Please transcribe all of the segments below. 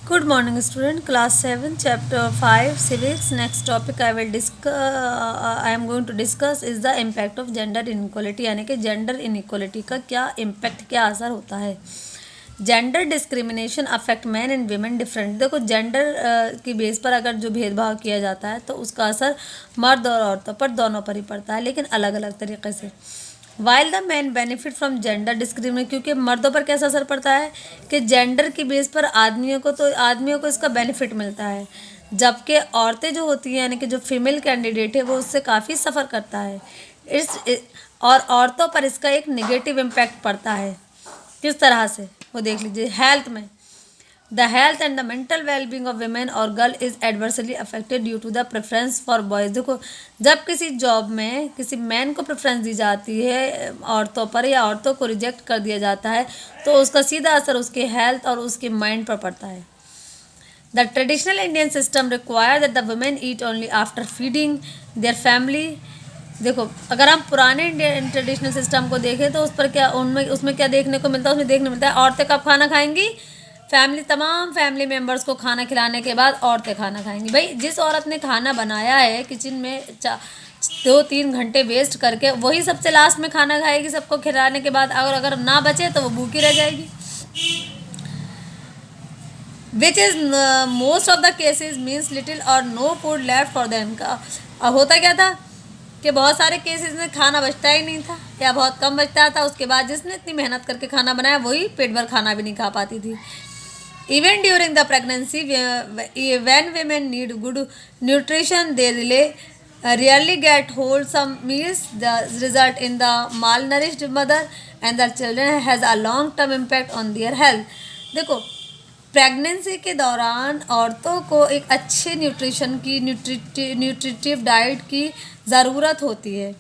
Good morning, student. Class 7, Chapter 5, Civics. Next topic I will discuss. I am going to discuss is the impact of gender inequality. यानी कि gender inequality का क्या impact, क्या असर होता है. Gender discrimination affect man and women different. देखो gender की बेस पर अगर जो भेदभाव किया जाता है तो उसका असर मर्द और औरतों पर दोनों पर ही पड़ता है, लेकिन अलग अलग तरीके से. While the man benefit from gender discrimination, क्योंकि मर्दों पर कैसा असर पड़ता है कि जेंडर की बेस पर आदमियों को इसका बेनिफिट मिलता है, जबकि औरतें जो होती हैं यानी कि जो फीमेल कैंडिडेट है वो उससे काफ़ी सफ़र करता है. और औरतों पर इसका एक नेगेटिव इम्पैक्ट पड़ता है. किस तरह से वो देख लीजिए. हेल्थ में the health and the mental wellbeing of women और girl is adversely affected due to the preference for boys. देखो जब किसी जॉब में किसी मैन को प्रेफरेंस दी जाती है औरतों पर या औरतों को रिजेक्ट कर दिया जाता है तो उसका सीधा असर उसके हेल्थ और उसके माइंड पर पड़ता है. The traditional Indian system require that the women eat only after feeding their family. देखो अगर हम पुराने इंडियन ट्रेडिशनल सिस्टम को देखें तो उस पर क्या उनमें उसमें क्या देखने को मिलता है. उसमें देखने मिलता है औरतें कब खाना खाएंगी, तमाम फैमिली मेम्बर्स को खाना खिलाने के बाद औरतें खाना खाएंगी. भाई जिस औरत ने खाना बनाया है किचन में 2-3 घंटे वेस्ट करके वही सबसे लास्ट में खाना खाएगी सबको खिलाने के बाद, और अगर ना बचे तो वो भूखी रह जाएगी. Which is most of the cases means little or no food left for them. का अब होता क्या था कि बहुत सारे केसेस में खाना बचता ही नहीं था या बहुत कम बचता था. उसके बाद जिसने इतनी मेहनत करके खाना बनाया वही पेट भर खाना भी नहीं खा पाती थी. Even during the pregnancy, when women need good nutrition, they rarely get wholesome meals. The result in the malnourished mother and the children has a long-term impact on their health. देखो प्रेगनेंसी के दौरान औरतों को एक अच्छे nutrition की nutritive diet की ज़रूरत होती है.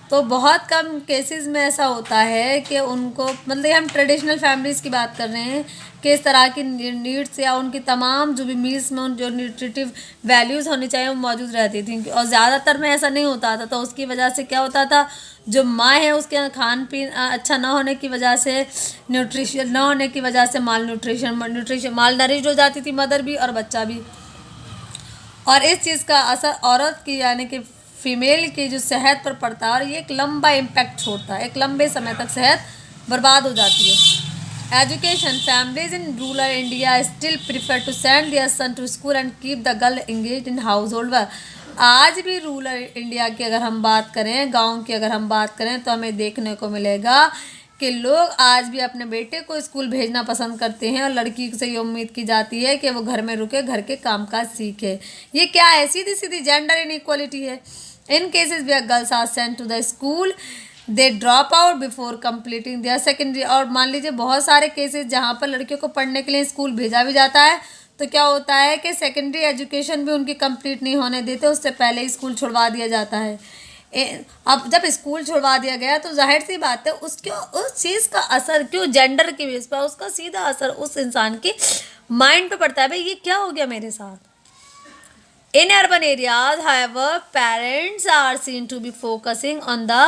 तो बहुत कम केसेस में ऐसा होता है कि उनको मतलब हम ट्रेडिशनल फैमिलीज़ की बात कर रहे हैं कि इस तरह की नीड्स या उनकी तमाम जो भी मील्स में उन जो न्यूट्रिटिव वैल्यूज़ होनी चाहिए वो मौजूद रहती थी. और ज़्यादातर में ऐसा नहीं होता था, तो उसकी वजह से क्या होता था, जो माँ है उसके खान पीन अच्छा ना होने की वजह से, न्यूट्रिशन ना होने की वजह से न्यूट्रिशन माल नरिश हो जाती थी मदर भी और बच्चा भी. और इस चीज़ का असर औरत की यानी कि फीमेल की जो सेहत पर पड़ता है और ये एक लंबा इम्पैक्ट छोड़ता है. एक लंबे समय तक सेहत बर्बाद हो जाती है. Education families in rural India still prefer to send their son to school and keep the girl engage in household work. आज भी रूरल इंडिया की अगर हम बात करें, गांव की अगर हम बात करें तो हमें देखने को मिलेगा कि लोग आज भी अपने बेटे को स्कूल भेजना पसंद करते हैं और लड़की से ये उम्मीद की जाती है कि वो घर में रुके, घर के कामकाज सीखे. ये क्या है, सीधी सीधी जेंडर इनइक्वालिटी है. In cases where girls are sent to the school they drop out before completing their secondary. और मान लीजिए बहुत सारे केसेस जहाँ पर लड़कियों को पढ़ने के लिए स्कूल भेजा भी जाता है तो क्या होता है कि सेकेंडरी एजुकेशन भी उनकी कंप्लीट नहीं होने देते, उससे पहले ही स्कूल छुड़वा दिया जाता है. अब जब स्कूल छुड़वा दिया गया तो जाहिर सी बात है उसके उस चीज़ का असर क्यों जेंडर की बेस पर उसका सीधा असर उस इंसान के माइंड पे पड़ता है. भाई ये क्या हो गया मेरे साथ. In urban areas, however, parents are seen to be focusing on the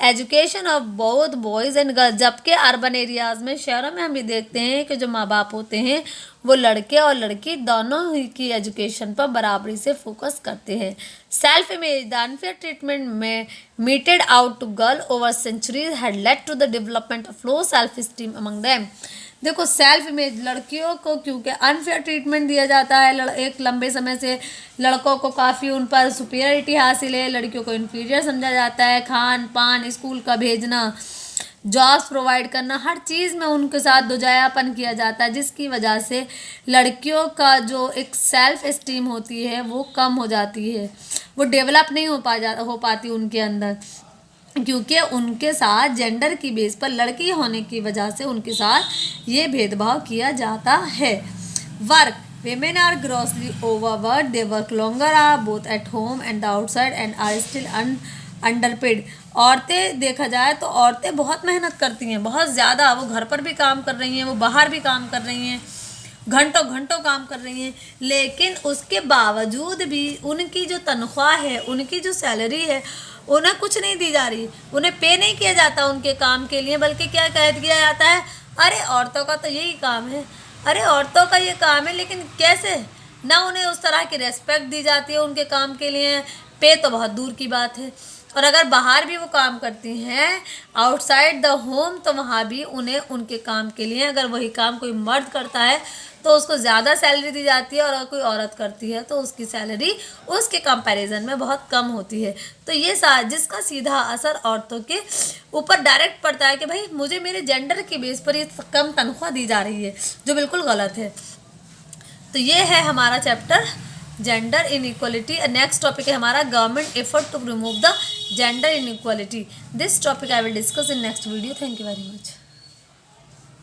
education of both boys and girls. जबकि अर्बन एरियाज़ में, शहरों में हम भी देखते हैं कि जो माँ बाप होते हैं वो लड़के और लड़की दोनों ही की एजुकेशन पर बराबरी से फोकस करते हैं. Self image the unfair treatment में meted out to girl over centuries had led to the development of low self esteem among them. देखो सेल्फ इमेज लड़कियों को क्योंकि अनफेयर ट्रीटमेंट दिया जाता है, एक लंबे समय से लड़कों को काफ़ी उन पर सुपीरियरिटी हासिल है, लड़कियों को इन्फीरियर समझा जाता है. खान पान, स्कूल का भेजना, जॉब्स प्रोवाइड करना, हर चीज़ में उनके साथ दुजायापन किया जाता है, जिसकी वजह से लड़कियों का जो एक सेल्फ इस्टीम होती है वो कम हो जाती है, वो डेवलप नहीं हो पाती उनके अंदर, क्योंकि उनके साथ जेंडर की बेस पर लड़की होने की वजह से उनके साथ ये भेदभाव किया जाता है. Work women are grossly overworked. They work longer hours both at home and the outside and are still underpaid. औरतें देखा जाए तो औरतें बहुत मेहनत करती हैं, बहुत ज़्यादा. वो घर पर भी काम कर रही हैं, वो बाहर भी काम कर रही हैं, घंटों घंटों काम कर रही हैं, लेकिन उसके बावजूद भी उनकी जो तनख्वाह है, उनकी जो सैलरी है, उन्हें कुछ नहीं दी जा रही. उन्हें पे नहीं किया जाता उनके काम के लिए, बल्कि क्या कह दिया जाता है, अरे औरतों का तो यही काम है, अरे औरतों का ये काम है, लेकिन कैसे ना उन्हें उस तरह की रेस्पेक्ट दी जाती है उनके काम के लिए, पे तो बहुत दूर की बात है। और अगर बाहर भी वो काम करती हैं आउटसाइड द होम, तो वहाँ भी उन्हें उनके काम के लिए, अगर वही काम कोई मर्द करता है तो उसको ज़्यादा सैलरी दी जाती है, और अगर कोई औरत करती है तो उसकी सैलरी उसके कंपैरिजन में बहुत कम होती है। तो ये जिसका सीधा असर औरतों के ऊपर डायरेक्ट पड़ता है कि भाई मुझे मेरे जेंडर के बेस पर ये कम तनख्वाह दी जा रही है, जो बिल्कुल गलत है। तो ये है हमारा chapter gender inequality. Next topic है हमारा government effort to remove the gender inequality. This topic I will discuss in next video. Thank you very much.